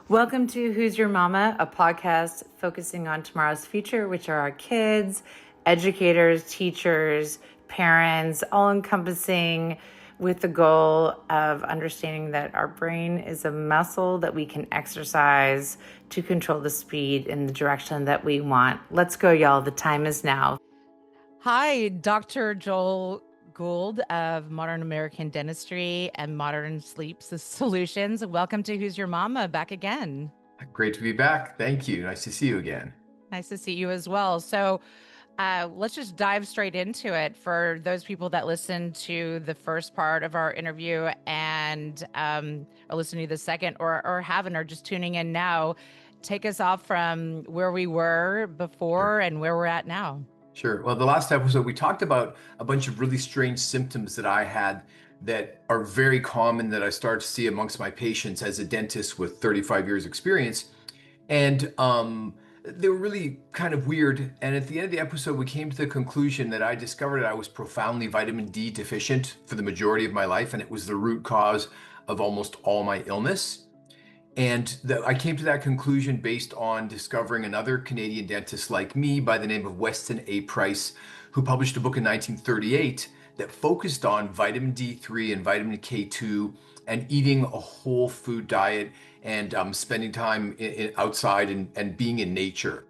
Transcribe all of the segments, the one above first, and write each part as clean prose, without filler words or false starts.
Welcome to Who's Your Mama, a podcast focusing on tomorrow's future, which are our kids, educators, teachers, parents, all encompassing with the goal of understanding that our brain is a muscle that we can exercise to control the speed in the direction that we want. Let's go, y'all. The time is now. Hi, Dr. Joel Gould of Modern American Dentistry and Modern Sleep Solutions. Welcome to Who's Your Mama, back again. Great to be back. Thank you. Nice to see you again. Nice to see you as well. So let's just dive straight into it. For those people that listened to the first part of our interview and are listening to the second or haven't, or just tuning in now, take us off from where we were before and where we're at now. Sure. Well, the last episode, we talked about a bunch of really strange symptoms that I had that are very common that I started to see amongst my patients as a dentist with 35 years experience. And they were really kind of weird. And at the end of the episode, we came to the conclusion that I discovered that I was profoundly vitamin D deficient for the majority of my life. And it was the root cause of almost all my illness. And I came to that conclusion based on discovering another Canadian dentist like me by the name of Weston A, who published a book in 1938 that focused on vitamin D3 and vitamin K2 and eating a whole food diet and spending time outside and being in nature.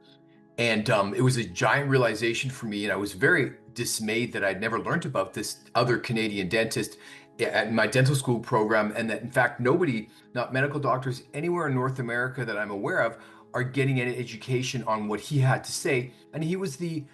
And it was a giant realization for me. And I was very dismayed that I'd never learned about this other Canadian dentist at my dental school program, and that in fact nobody, not medical doctors anywhere in North America that I'm aware of, are getting any education on what he had to say. And he was the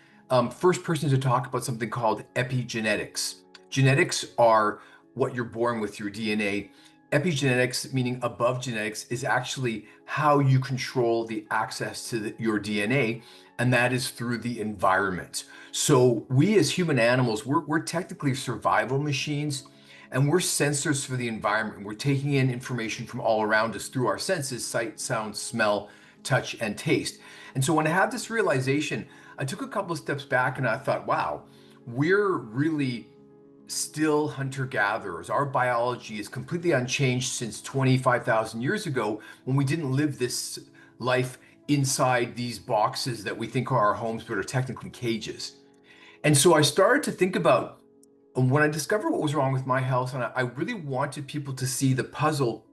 first person to talk about something called epigenetics. Genetics are what you're born with, your DNA. Epigenetics, meaning above genetics, is actually how you control the access to your DNA, and that is through the environment. So we as human animals, we're technically survival machines. And we're sensors for the environment. We're taking in information from all around us through our senses: sight, sound, smell, touch, and taste. And so when I had this realization, I took a couple of steps back and I thought, wow, we're really still hunter-gatherers. Our biology is completely unchanged since 25,000 years ago, when we didn't live this life inside these boxes that we think are our homes, but are technically cages. And so I started to think about, when I discovered what was wrong with my health, and I really wanted people to see the puzzle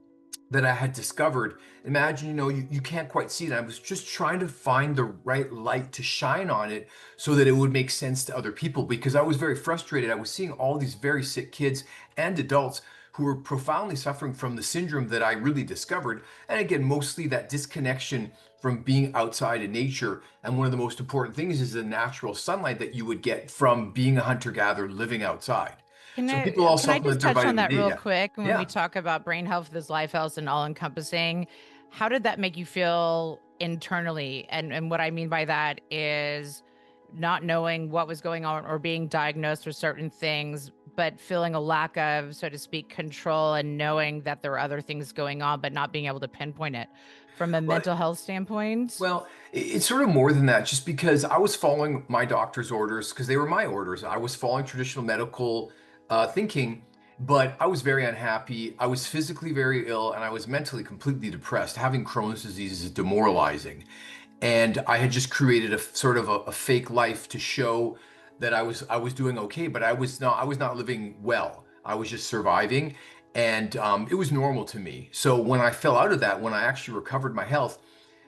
that I had discovered. Imagine, you can't quite see it. I was just trying to find the right light to shine on it so that it would make sense to other people, because I was very frustrated. I was seeing all these very sick kids and adults who were profoundly suffering from the syndrome that I really discovered. And again, mostly that disconnection from being outside in nature. And one of the most important things is the natural sunlight that you would get from being a hunter-gatherer living outside. Can So I people all just supplement their touch on vitamin that D. real Yeah. quick when we Yeah. talk about brain health as life health and all encompassing? How did that make you feel internally? And what I mean by that is not knowing what was going on or being diagnosed with certain things, but feeling a lack of, so to speak, control, and knowing that there are other things going on, but not being able to pinpoint it from a mental health standpoint. Well, it's sort of more than that, just because I was following my doctor's orders because they were my orders. I was following traditional medical thinking, but I was very unhappy. I was physically very ill, and I was mentally completely depressed. Having Crohn's disease is demoralizing. And I had just created a sort of a fake life to show that I was doing okay, but I was not living well. I was just surviving, and it was normal to me. So when I fell out of that, when I actually recovered my health,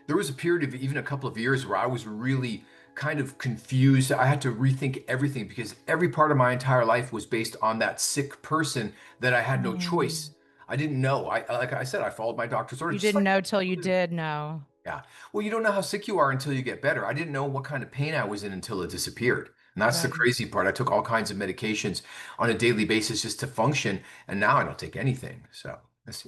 there was a period of even a couple of years where I was really kind of confused. I had to rethink everything because every part of my entire life was based on that sick person that I had no choice. I didn't know. Like I said, I followed my doctor's order. You Just didn't like, know till you did know. yeah. Well, you don't know how sick you are until you get better. I didn't know what kind of pain I was in until it disappeared. And that's the Right. crazy part. I took all kinds of medications on a daily basis just to function, and now I don't take anything. So that's.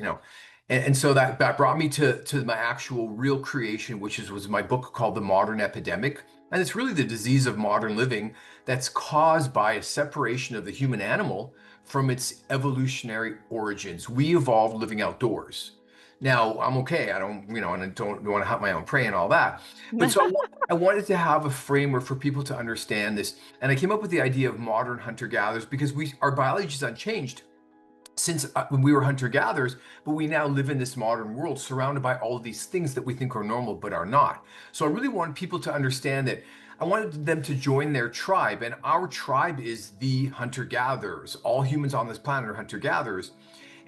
And so that brought me to my actual real creation, which was my book called The Modern Epidemic. And it's really the disease of modern living that's caused by a separation of the human animal from its evolutionary origins. We evolved living outdoors. Now, I'm okay. I don't, and I don't want to hunt my own prey and all that. But so I wanted to have a framework for people to understand this. And I came up with the idea of modern hunter-gatherers because our biology is unchanged. since when we were hunter-gatherers, but we now live in this modern world surrounded by all of these things that we think are normal but are not. So I really want people to understand that I wanted them to join their tribe, and our tribe is the hunter-gatherers. All humans on this planet are hunter-gatherers.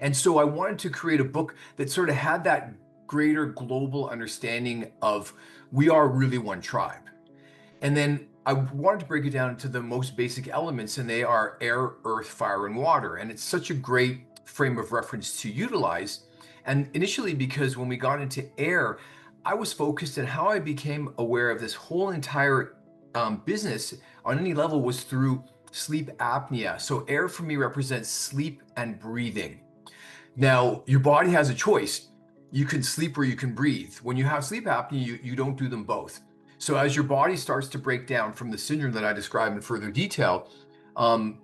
And so I wanted to create a book that sort of had that greater global understanding of we are really one tribe. And then I wanted to break it down into the most basic elements, and they are air, earth, fire, and water. And it's such a great frame of reference to utilize. And initially, because when we got into air, I was focused on how I became aware of this whole entire business on any level was through sleep apnea. So air for me represents sleep and breathing. Now, your body has a choice. You can sleep or you can breathe. When you have sleep apnea, you don't do them both. So as your body starts to break down from the syndrome that I described in further detail, um,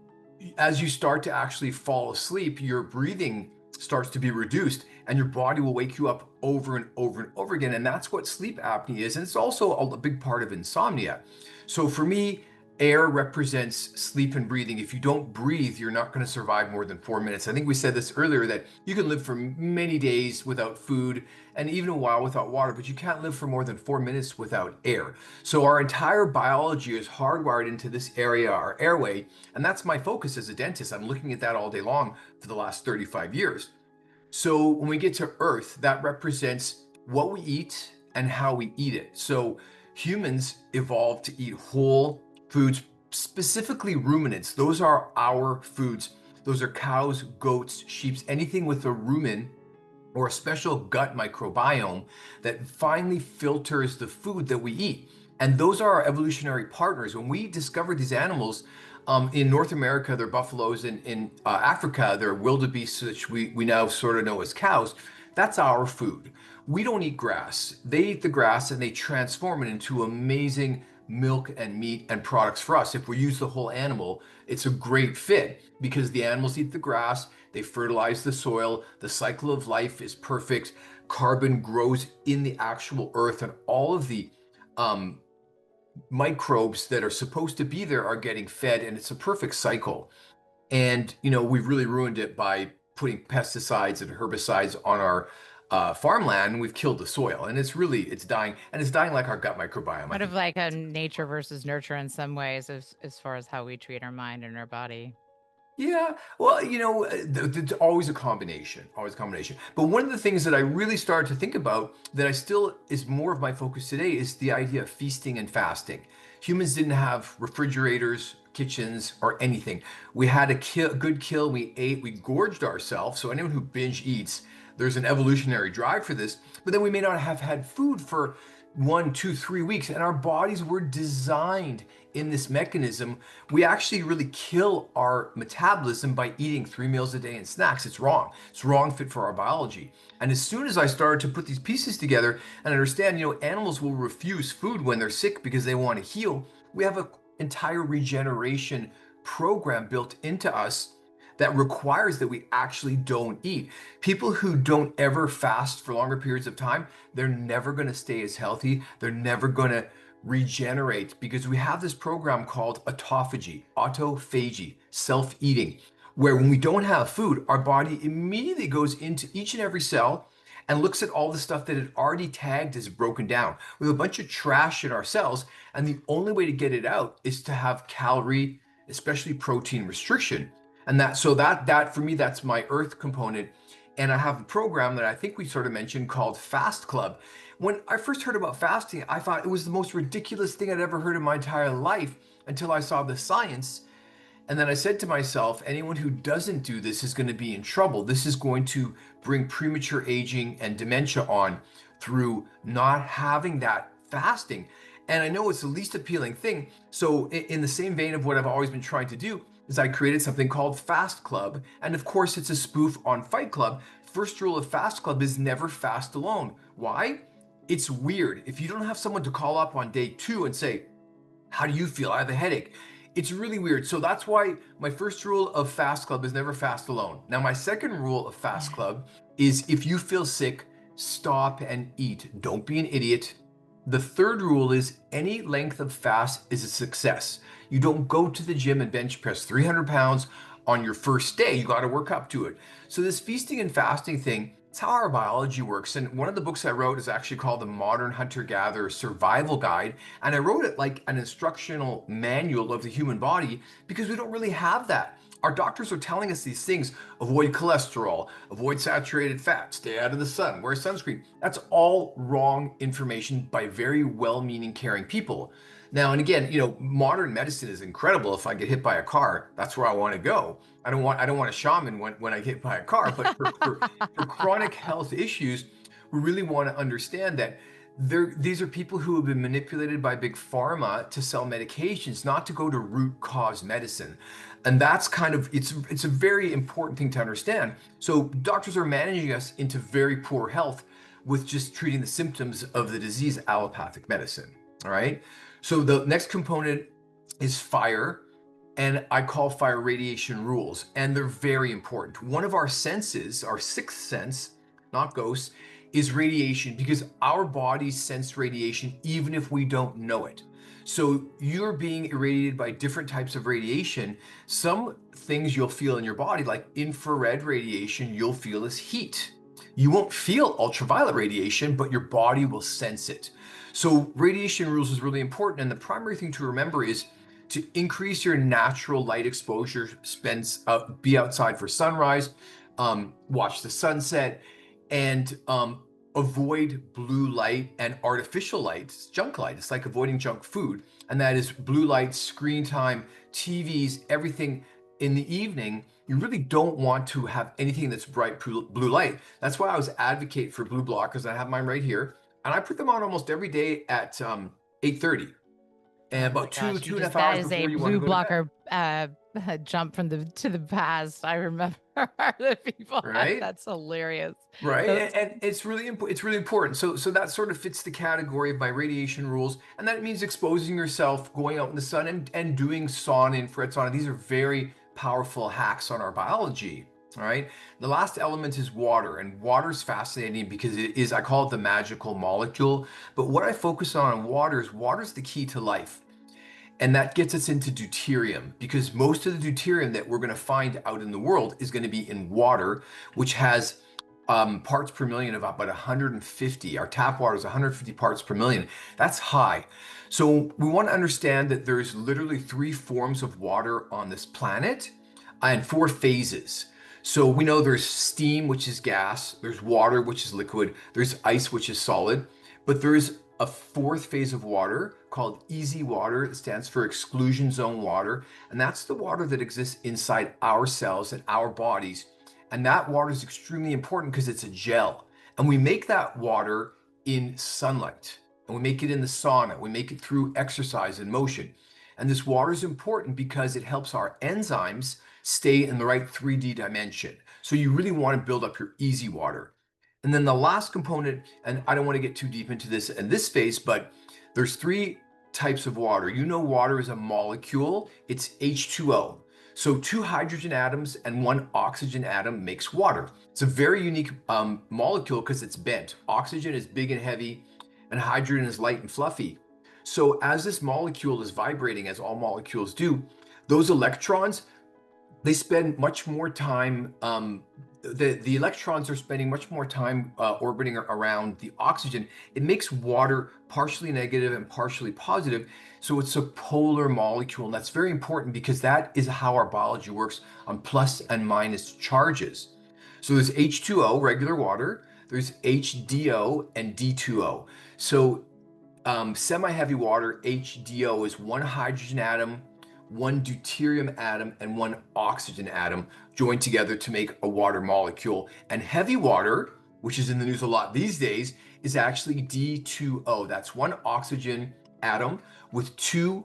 as you start to actually fall asleep, your breathing starts to be reduced and your body will wake you up over and over and over again. And that's what sleep apnea is. And it's also a big part of insomnia. So for me, air represents sleep and breathing. If you don't breathe, you're not going to survive more than 4 minutes. I think we said this earlier that you can live for many days without food and even a while without water, but you can't live for more than 4 minutes without air. So our entire biology is hardwired into this area, our airway, and that's my focus as a dentist. I'm looking at that all day long for the last 35 years. So when we get to Earth, that represents what we eat and how we eat it. So humans evolved to eat whole foods, specifically ruminants. Those are our foods. Those are cows, goats, sheep, anything with a rumen or a special gut microbiome that finally filters the food that we eat. And those are our evolutionary partners. When we discovered these animals, in North America, they're buffaloes. In Africa, they're wildebeests, which we now sort of know as cows. That's our food. We don't eat grass. They eat the grass and they transform it into amazing milk and meat and products for us. If we use the whole animal, it's a great fit because the animals eat the grass, they fertilize the soil, the cycle of life is perfect, carbon grows in the actual earth, and all of the um, microbes that are supposed to be there are getting fed, and it's a perfect cycle. And we've really ruined it by putting pesticides and herbicides on our farmland. We've killed the soil, and it's dying, and it's dying like our gut microbiome. I Sort of think. like a nature versus nurture in some ways, as far as how we treat our mind and our body. Yeah, well, it's always a combination, always a combination. But one of the things that I really started to think about that I still is more of my focus today is the idea of feasting and fasting. Humans didn't have refrigerators, kitchens, or anything. We had a good kill, we ate, we gorged ourselves. So anyone who binge eats, there's an evolutionary drive for this, but then we may not have had food for 1, 2, 3 weeks, and our bodies were designed in this mechanism. We actually really kill our metabolism by eating 3 meals a day and snacks. It's wrong. It's wrong fit for our biology. And as soon as I started to put these pieces together and understand, animals will refuse food when they're sick because they want to heal, we have an entire regeneration program built into us that requires that we actually don't eat. People who don't ever fast for longer periods of time, they're never going to stay as healthy. They're never going to regenerate because we have this program called autophagy, self-eating, where when we don't have food, our body immediately goes into each and every cell and looks at all the stuff that it already tagged as broken down. We have a bunch of trash in our cells, and the only way to get it out is to have calorie, especially protein restriction. And that for me, that's my earth component. And I have a program that I think we sort of mentioned called Fast Club. When I first heard about fasting, I thought it was the most ridiculous thing I'd ever heard in my entire life until I saw the science. And then I said to myself, anyone who doesn't do this is going to be in trouble. This is going to bring premature aging and dementia on through not having that fasting. And I know it's the least appealing thing. So in the same vein of what I've always been trying to do is I created something called Fast Club. And of course, it's a spoof on Fight Club. First rule of Fast Club is never fast alone. Why? It's weird. If you don't have someone to call up on day 2 and say, how do you feel? I have a headache. It's really weird. So that's why my first rule of Fast Club is never fast alone. Now, my second rule of Fast Club is if you feel sick, stop and eat. Don't be an idiot. The third rule is any length of fast is a success. You don't go to the gym and bench press 300 pounds on your first day. You got to work up to it. So this feasting and fasting thing, it's how our biology works. And one of the books I wrote is actually called The Modern Hunter-Gatherer Survival Guide. And I wrote it like an instructional manual of the human body because we don't really have that. Our doctors are telling us these things: avoid cholesterol, avoid saturated fat, stay out of the sun, wear sunscreen. That's all wrong information by very well-meaning, caring people. Now, and again, modern medicine is incredible. If I get hit by a car, that's where I want to go. I don't want a shaman when I get hit by a car, but for chronic health issues, we really want to understand that these are people who have been manipulated by big pharma to sell medications, not to go to root cause medicine. And that's it's a very important thing to understand. So doctors are managing us into very poor health with just treating the symptoms of the disease, allopathic medicine. All right. So the next component is fire, and I call fire radiation rules, and they're very important. One of our senses, our sixth sense, not ghosts, is radiation, because our bodies sense radiation even if we don't know it. So you're being irradiated by different types of radiation. Some things you'll feel in your body, like infrared radiation, you'll feel as heat. You won't feel ultraviolet radiation, but your body will sense it. So radiation rules is really important. And the primary thing to remember is to increase your natural light exposure, be outside for sunrise, watch the sunset, and avoid blue light and artificial light. It's junk light. It's like avoiding junk food. And that is blue light, screen time, TVs, everything in the evening. You really don't want to have anything that's bright blue light. That's why I always advocate for blue blockers. I have mine right here. And I put them on almost every day at 8:30. And about two and a half hours before you want to go to bed. That is a blue blocker jump to the past. I remember the people. Right? That's hilarious. Right, and it's really important. So that sort of fits the category of my radiation rules, and that means exposing yourself, going out in the sun, and doing sauna, infrared sauna. These are very powerful hacks on our biology. All right. The last element is water, and water is fascinating because I call it the magical molecule. But what I focus on water is the key to life. And that gets us into deuterium, because most of the deuterium that we're going to find out in the world is going to be in water, which has parts per million of about 150. Our tap water is 150 parts per million. That's high. So we want to understand that there's literally 3 forms of water on this planet and 4 phases. So we know there's steam, which is gas, there's water, which is liquid, there's ice, which is solid, but there's a 4th phase of water called easy water. It stands for exclusion zone water. And that's the water that exists inside our cells and our bodies. And that water is extremely important because it's a gel. And we make that water in sunlight, and we make it in the sauna. We make it through exercise and motion. And this water is important because it helps our enzymes stay in the right 3D dimension. So you really want to build up your easy water. And then the last component, and I don't want to get too deep into this in this space, but there's 3 types of water. Water is a molecule. It's H2O. So 2 hydrogen atoms and 1 oxygen atom makes water. It's a very unique molecule because it's bent. Oxygen is big and heavy, and hydrogen is light and fluffy. So as this molecule is vibrating, as all molecules do, those electrons, they spend much more time, the electrons are spending much more time orbiting around the oxygen. It makes water partially negative and partially positive. So it's a polar molecule. And that's very important because that is how our biology works on plus and minus charges. So there's H2O, regular water. There's HDO and D2O. So semi-heavy water, HDO, is 1 hydrogen atom, 1 deuterium atom, and 1 oxygen atom joined together to make a water molecule. And heavy water, which is in the news a lot these days, is actually D2O. That's 1 oxygen atom with 2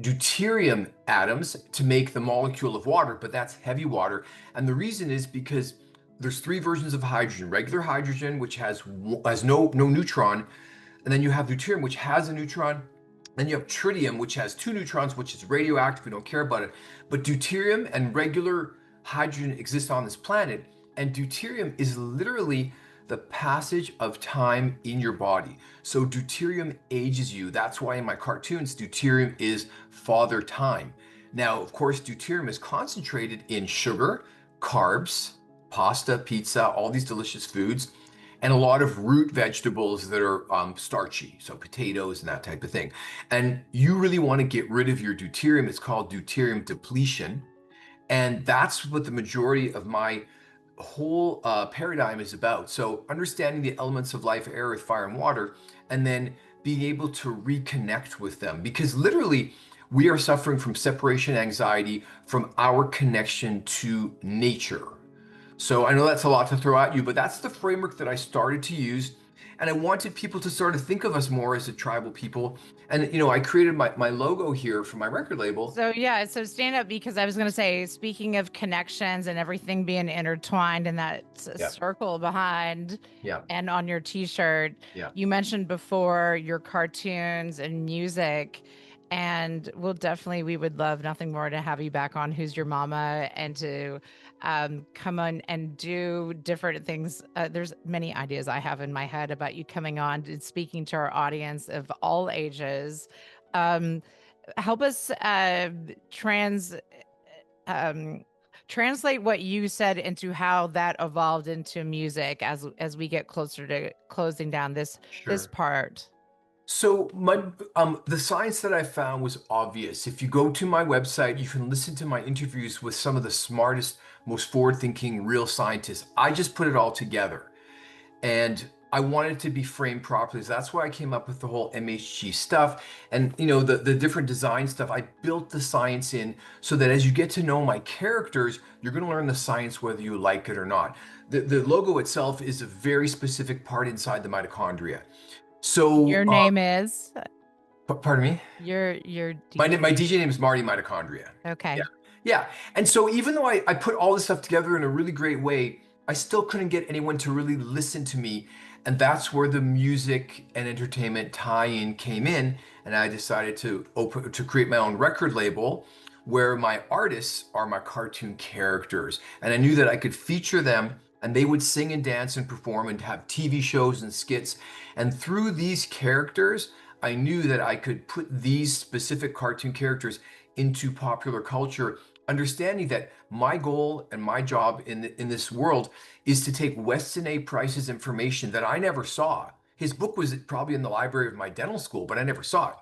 deuterium atoms to make the molecule of water, but that's heavy water. And the reason is because there's 3 versions of hydrogen: regular hydrogen, which has no neutron, and then you have deuterium, which has a neutron. Then you have tritium, which has 2 neutrons, which is radioactive. We don't care about it. But deuterium and regular hydrogen exist on this planet. And deuterium is literally the passage of time in your body. So deuterium ages you. That's why in my cartoons, deuterium is father time. Now, of course, deuterium is concentrated in sugar, carbs, pasta, pizza, all these delicious foods, and a lot of root vegetables that are starchy, so potatoes and that type of thing. And you really want to get rid of your deuterium. It's called deuterium depletion. And that's what the majority of my whole paradigm is about. So understanding the elements of life, air, earth, fire, and water, and then being able to reconnect with them. Because literally, we are suffering from separation anxiety from our connection to nature. So I know that's a lot to throw at you, but that's the framework that I started to use. And I wanted people to sort of think of us more as a tribal people. And, I created my logo here for my record label. So yeah, so stand up, because I was going to say, speaking of connections and everything being intertwined in that Yeah, circle behind yeah, and on your t-shirt, yeah. you mentioned before your cartoons and music, and we would love nothing more to have you back on Who's Your Mama, and to come on and do different things. There's many ideas I have in my head about you coming on and speaking to our audience of all ages. Um, Help us um, translate what you said into how that evolved into music as we get closer to closing down this Sure. part. So the science that I found was obvious. If you go to my website, you can listen to my interviews with some of the smartest, most forward-thinking real scientists. I just put it all together. And I wanted to be framed properly. So that's why I came up with the whole MHG stuff and the different design stuff. I built the science in so that as you get to know my characters, you're going to learn the science whether you like it or not. The logo itself is a very specific part inside the mitochondria. So, Your name is pardon me. your My DJ. DJ name is Marty Mitochondria. Yeah. Okay. Yeah. And so even though I put all this stuff together in a really great way, I still couldn't get anyone to really listen to me. And that's where the music and entertainment tie-in came in. And I decided to create my own record label where my artists are my cartoon characters. And I knew that I could feature them and they would sing and dance and perform and have TV shows and skits. And through these characters, I knew that I could put these specific cartoon characters into popular culture, understanding that my goal and my job in this world is to take Weston A. Price's information that I never saw. His book was probably in the library of my dental school, but I never saw it.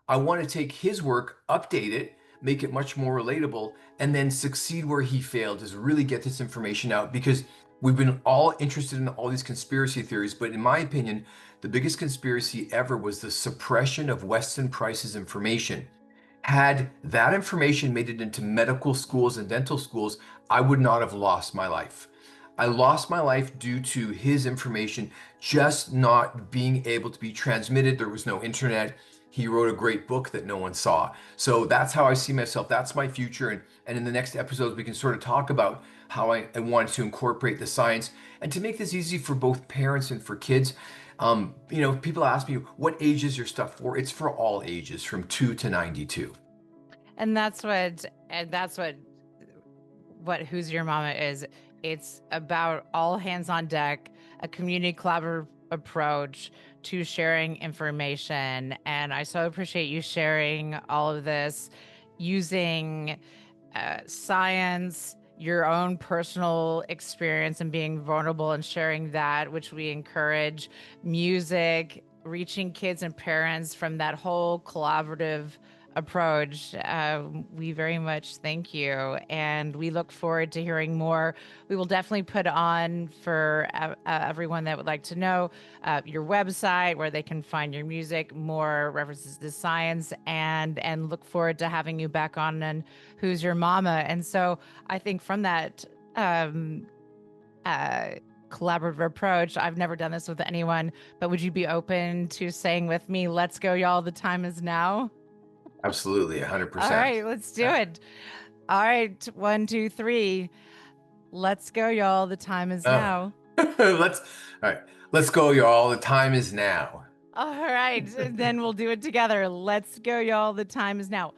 I want to take his work, update it, make it much more relatable, and then succeed where he failed, is really get this information out because we've been all interested in all these conspiracy theories. But in my opinion, the biggest conspiracy ever was the suppression of Weston Price's information. Had that information made it into medical schools and dental schools, I would not have lost my life. I lost my life due to his information just not being able to be transmitted. There was no internet. He wrote a great book that no one saw. So that's how I see myself. That's my future. And in the next episodes, we can sort of talk about how I wanted to incorporate the science and to make this easy for both parents and for kids. People ask me, what age is your stuff for? It's for all ages, from 2 to 92. And that's what Who's Your Mama is. It's about all hands on deck, a community collaborative approach to sharing information. And I so appreciate you sharing all of this using science, your own personal experience, and being vulnerable and sharing that, which we encourage, music, reaching kids and parents from that whole collaborative approach. We very much thank you, and we look forward to hearing more. We will definitely put on for everyone that would like to know your website, where they can find your music, more references to science, and look forward to having you back on and Who's Your Mama. And so I think from that uh, collaborative approach, I've never done this with anyone, but would you be open to saying with me, let's go, y'all, the time is now? Absolutely, All 100%. right, let's do it. All right, 1, 2, 3. Let's go, y'all. The time is Oh. now. All right. Let's go, y'all. The time is now. All right, then we'll do it together. Let's go, y'all. The time is now.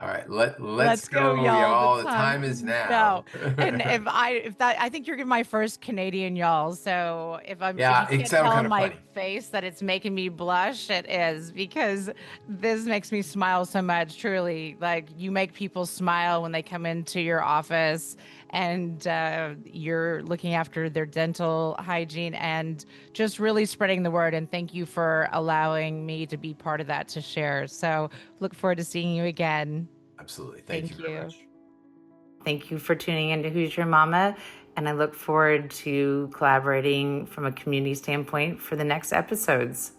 All right, let's Let's go, go, y'all. The y'all. The time time is is now. now. And I think you're my first Canadian y'all. So if you Yeah, it can't sounded tell kind in of my funny. face that it's making me blush, it is, because this makes me smile so much. Truly, like, you make people smile when they come into your office, and you're looking after their dental hygiene and just really spreading the word. And thank you for allowing me to be part of that, to share. So look forward to seeing you again. Absolutely. Thank you Thank very you. much. Thank you for tuning into Who's Your Mama, and I look forward to collaborating from a community standpoint for the next episodes.